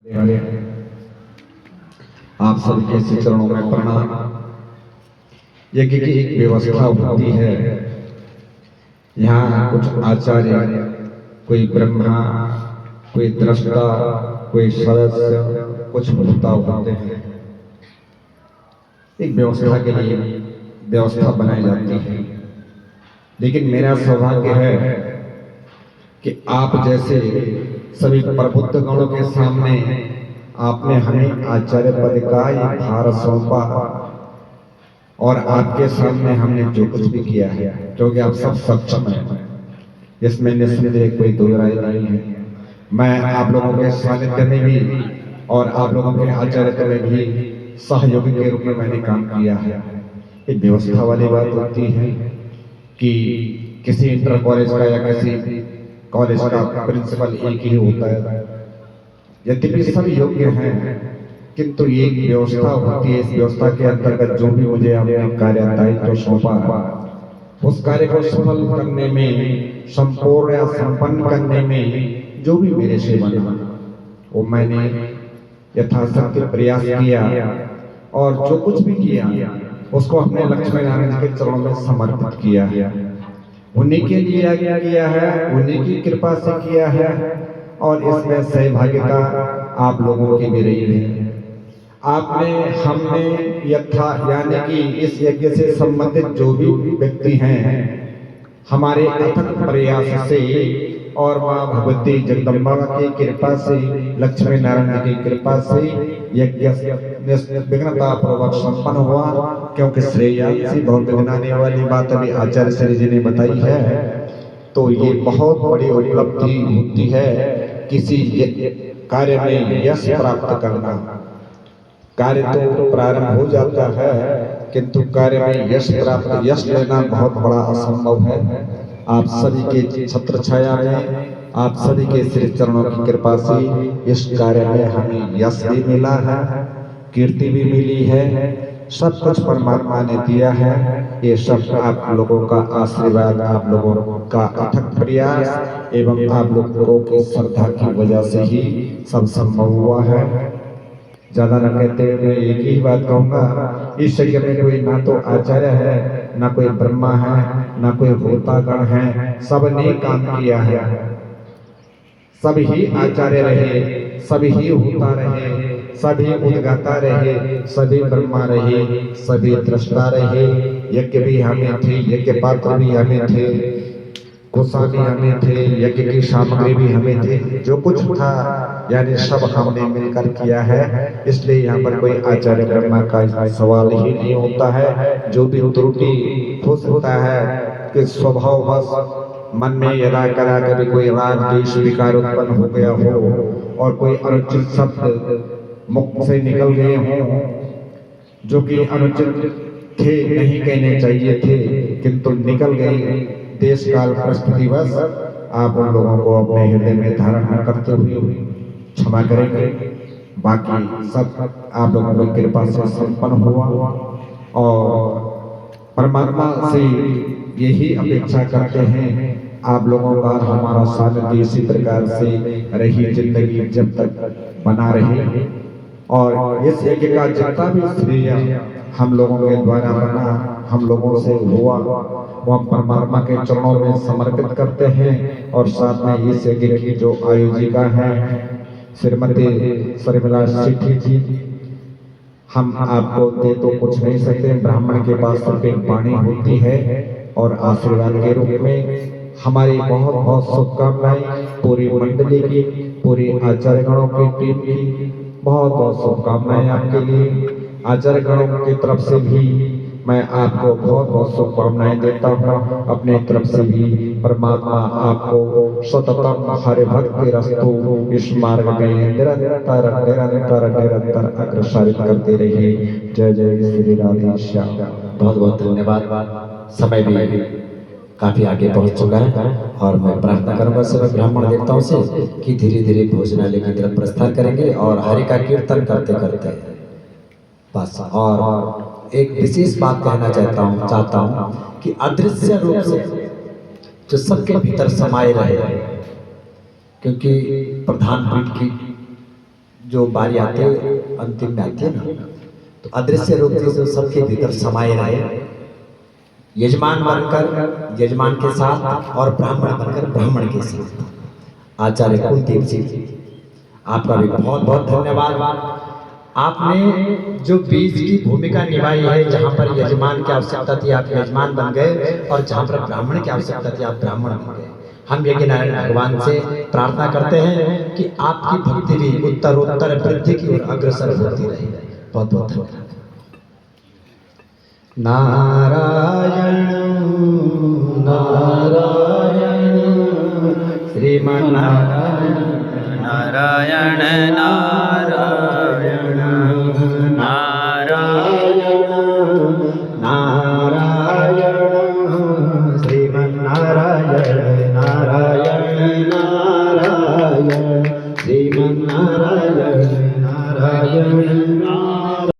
आप सबके श्री चरणों में प्रणाम। यज्ञ की एक व्यवस्था होती है। यहाँ कुछ आचार्य, कोई ब्रह्मा, कोई दृष्टा, कोई सदस्य, कुछ भोक्ता होते हैं। एक व्यवस्था के लिए व्यवस्था बनाई जाती है। लेकिन मेरा सौभाग्य है कि आप जैसे सभी प्रबुद्ध गणों के सामने आपने हमें आचार्य पद का ये भार सौंपा और आपके सामने हमने जो कुछ भी किया है, क्योंकि आप सब सक्षम हैं, इसमें निस्संदेह कोई दो राय नहीं है। मैं आप लोगों के सानिध्य में भी और आप लोगों के आचार्य में भी सहयोगी के रूप में मैंने काम किया है। एक व्यवस्था वाली बात होती है कि किसी इंटर कॉलेज का या किसी कॉलेज का प्रिंसिपल एक ही होता है। यद्यपि सब योग्य हैं, किंतु ये व्यवस्था होती है। इस व्यवस्था के अंतर्गत जो भी मुझे अपने कार्य दायित्व सौंपा, उस कार्य को सफल करने में, संपूर्ण या संपन्न करने में जो भी मेरे से बना, वो मैंने यथाशक्ति प्रयास किया और जो कुछ भी किया उसको अपने लक्ष्मी नारायण के चरणों में समर्पित किया। उन्हीं के लिए किया है, उन्हीं की कृपा से किया है और इसमें सहभागिता आप लोगों की भी रही है। आपने, हमने यथा यानी कि इस यज्ञ से संबंधित जो भी व्यक्ति हैं, हमारे अथक प्रयास से और माँ भगवती जगदम्बा की कृपा से, लक्ष्मी नारायण की कृपा से यज्ञ विघ्नता पूर्वक संपन्न हुआ। क्योंकि श्रेयांसी बहुत विघ्नाने वाली बात अभी आचार्य श्री जी ने बताई है, तो ये बहुत बड़ी उपलब्धि होती है किसी कार्य में यश प्राप्त करना। कार्य तो प्रारंभ हो जाता है, किंतु कार्य में यश लेना बहुत बड़ा असंभव है। आप सभी के छत्र छाया में, आप सभी के श्री चरणों की कृपा से इस कार्य में हमें यश भी मिला है, कीर्ति भी मिली है, सब कुछ परमात्मा ने दिया है। ये सब आप लोगों का आशीर्वाद, आप लोगों का अथक प्रयास एवं आप लोगों की श्रद्धा की वजह से ही सब संभव हुआ है। ज्यादा न कहते हुए मैं एक ही बात कहूंगा, इस यज्ञ में कोई ना तो आचार्य है, ना कोई ब्रह्मा है, ना कोई होतागण है, सबने काम किया है। सब ही आचार्य रहे, सभी ही होता रहे, सभी उद्गाता रहे, सभी ब्रह्मा रहे, सभी दृष्टा रहे। यज्ञ भी हमें थे, यज्ञ पात्र भी हमें थे, कोसा भी हमें थे, यज्ञ की सामग्री भी हमें थे, जो कुछ था यानी सब हमने मिलकर किया है। इसलिए यहाँ पर कोई आचार्य ब्रह्मा का सवाल ही नहीं होता है। जो भी त्रुटि हो सकता है कि स्वभाववश मन में यदा कदा कभी कोई राग द्वेष विकार उत्पन्न हो गया हो और कोई अनुचित शब्द मुख से निकल गए हों जो कि अनुचित थे, नहीं कहने चाहिए थे, किंतु निकल गए, देश काल परिस्थितिवश आप उन लोगों को अपने हृदय में धारण करते हुए क्षमा करेंगे। बाकी सब आप लोगों की कृपा से संपन्न हुआ और परमात्मा से यही अपेक्षा करते हैं आप लोगों का हमारा सानिध्य इसी प्रकार से रही जिंदगी जब तक बना रहे और इस यज्ञ का जितना भी श्रेय हम लोगों के द्वारा बना, हम लोगों से हुआ, वो हम परमात्मा के चरणों में समर्पित करते हैं। और साथ में इस यज्ञ की जो आयोजिका है श्रीमती शर्मिला सेठी जी, हम आपको दे तो कुछ नहीं सकते, ब्राह्मण के पास सिर्फ एक वाणी होती है और आशीर्वाद के रूप में हमारी बहुत बहुत शुभकामनाएं पूरी मंडली की, पूरी आचार्य गणों की टीम की बहुत बहुत शुभकामनाएं आपके लिए। आचार्य गणों की तरफ से भी मैं आपको बहुत बहुत शुभकामनाएं देता हूँ, अपने तरफ से भी परमात्मा आपको सततम हरि भक्ति रस्तु इस मार्ग में निरंतर निरंतर निरंतर अग्रसरित करते रहिए। जय जय श्री राधे श्याम। बहुत बहुत धन्यवाद। समय भी काफी आगे पहुंच चुका है और मैं प्रार्थना करूंगा सभी ब्राह्मण देवताओं से कि धीरे धीरे भोजनालय की तरफ प्रस्थान करेंगे और हरि का कीर्तन करते करते बस। और एक विशेष बात कहना चाहता हूं कि अदृश्य रूप से जो सबके भीतर समाये रहे, क्योंकि प्रधान पीठ की जो बारी आती है अंतिम में आती है ना, तो अदृश्य रूप से जो सबके भीतर समाये रहे, यजमान बनकर यजमान के साथ और ब्राह्मण बनकर ब्राह्मण के साथ। आचार्य कुलदीप जी, आपका भी बहुत बहुत धन्यवाद। आपने जो बीज की भूमिका निभाई है, जहाँ पर यजमान की आवश्यकता थी आप यजमान बन गए, और जहाँ पर ब्राह्मण की आवश्यकता थी आप ब्राह्मण बन गए। हम यज्ञ नारायण भगवान से प्रार्थना करते हैं कि आपकी भक्ति भी उत्तरोत्तर वृद्धि की ओर अग्रसर होती रहे। बहुत बहुत धन्यवाद। नारायण नारायण श्रीमन नारायण नारायण नारायण